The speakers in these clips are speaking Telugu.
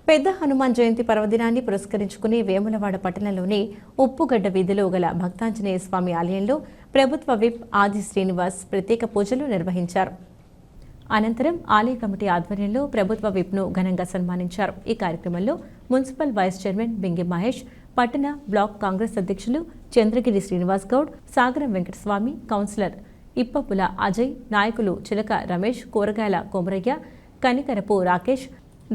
పెద్ద హనుమాన్ జయంతి పర్వదినాన్ని పురస్కరించుకుని వేములవాడ పట్టణంలోని ఉప్పుగడ్డ వీధిలో గల భక్తాంజనేయ స్వామి ఆలయంలో ప్రభుత్వ విప్ ఆది శ్రీనివాస్ ప్రత్యేక పూజలు నిర్వహించారు. అనంతరం ఆలయ కమిటీ ఆధ్వర్యంలో ప్రభుత్వ విప్ను ఘనంగా సన్మానించారు. ఈ కార్యక్రమంలో municipal vice chairman Bingi Mahesh, పట్టణ బ్లాక్ కాంగ్రెస్ అధ్యక్షులు చంద్రగిరి శ్రీనివాస్ గౌడ్, సాగరం వెంకటస్వామి, కౌన్సిలర్ ఇప్పపుల అజయ్, నాయకులు చిలక రమేష్, కూరగాయల కొమరయ్య, కనికరపు రాకేష్,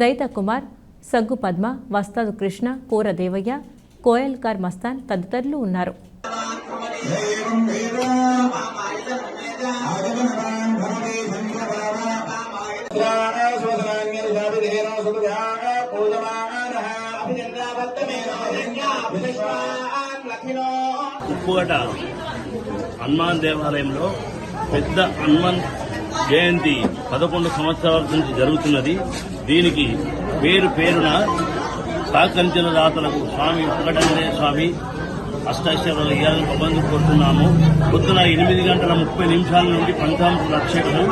దైత కుమార్, సగ్గు పద్మ, వస్తాదు కృష్ణ, కూర దేవయ్య, కోయల్కార్ మస్తాన్ తదితరులు ఉన్నారు. ఉప్పుగడ్డ హనుమాన్ దేవాలయంలో పెద్ద హనుమాన్ జయంతి 11 సంవత్సరాల నుంచి జరుగుతున్నది. దీనికి పేరున సహకరించిన దాతలకు స్వామి ఉప్పుగడ్డ స్వామి అష్టాశ్వరాలు ఇవ్వాలని ప్రబంధం కోరుతున్నాము. పొద్దున 8:30 నుండి పంచామృత అభిషేకము,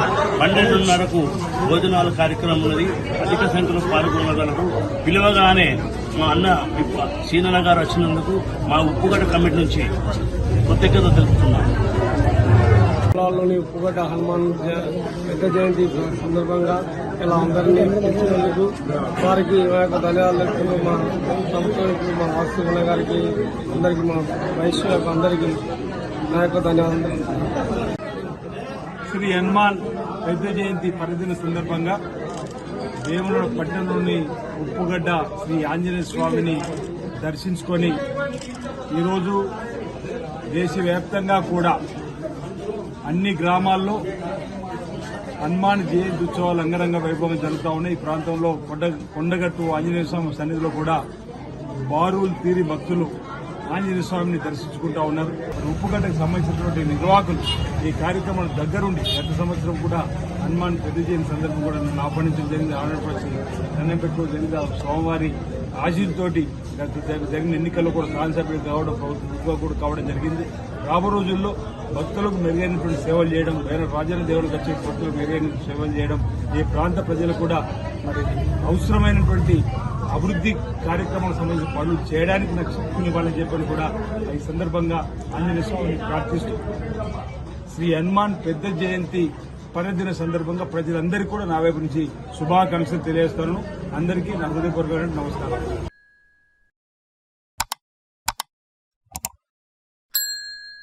12:30కు భోజనాల కార్యక్రమం ఉన్నది. అధిక సంఖ్యలో పాల్గొనగలరు. పిలువగానే మా అన్న సీనన్న గారు వచ్చినందుకు మా ఉప్పుగడ్డ కమిటీ నుంచి కృతజ్ఞత తెలుపుతున్నాము. లోని ఉప్పుగడ్డ హనుమాన్ పెద్ద జయంతి సందర్భంగా ఇలా అందరినీ పిలిచినందుకు వారికి మా యొక్క ధన్యవాదాలు. మా సంస్థలకు, మా వాస్తువుల గారికి, అందరికీ, మా వైశ్య అందరికీ నా యొక్క ధన్యవాదాలు. శ్రీ హనుమాన్ పెద్ద జయంతి పర్వదిన సందర్భంగా వేములవాడ పట్టణంలోని ఉప్పుగడ్డ శ్రీ ఆంజనేయ స్వామిని దర్శించుకొని ఈరోజు దేశవ్యాప్తంగా కూడా అన్ని గ్రామాల్లో హనుమాన్ జయంతి ఉత్సవాలు అంగరంగ వైభవంగా జరుగుతూ ఉన్నాయి. ఈ ప్రాంతంలో కొండగట్టు ఆంజనేయ స్వామి సన్నిధిలో కూడా బారులు తీరి భక్తులు ఆంజనేయ స్వామిని దర్శించుకుంటా ఉన్నారు. ఉప్పుగడ్డకు సంబంధించినటువంటి నిర్వాహకులు ఈ కార్యక్రమం దగ్గరుండి గత సంవత్సరం కూడా హనుమాన్ పెద్ద జయంతి సందర్భం కూడా నన్ను ఆహ్వానించడం జరిగింది. ఆంధ్రప్రదేశ్ దండం పెట్టుకోవడం జరిగింది. స్వామివారి ఆశీర్లతోటి జరిగిన ఎన్నికల్లో కూడా శాసనసభ్యులు కావడం, ప్రభుత్వం కూడా కావడం జరిగింది. రాబో రోజుల్లో భక్తులకు మెరుగైనటువంటి సేవలు చేయడం, వేరే రాజ్యాల దేవులకు వచ్చే భక్తులకు మెరుగైన సేవలు చేయడం, ఈ ప్రాంత ప్రజలు కూడా మరి అవసరమైనటువంటి అభివృద్ధి కార్యక్రమాలకు సంబంధించిన పనులు చేయడానికి నాకు శక్తినివ్వాలని చెప్పని కూడా ఈ సందర్భంగా ఆంజనేయ స్వామిని ప్రార్థిస్తూ శ్రీ హనుమాన్ పెద్ద జయంతి పర్వదిన సందర్భంగా ప్రజలందరికీ కూడా నా వైపు నుంచి శుభాకాంక్షలు తెలియజేస్తాను. అందరికీ నా హృదయపూర్వకమైన నమస్కారం.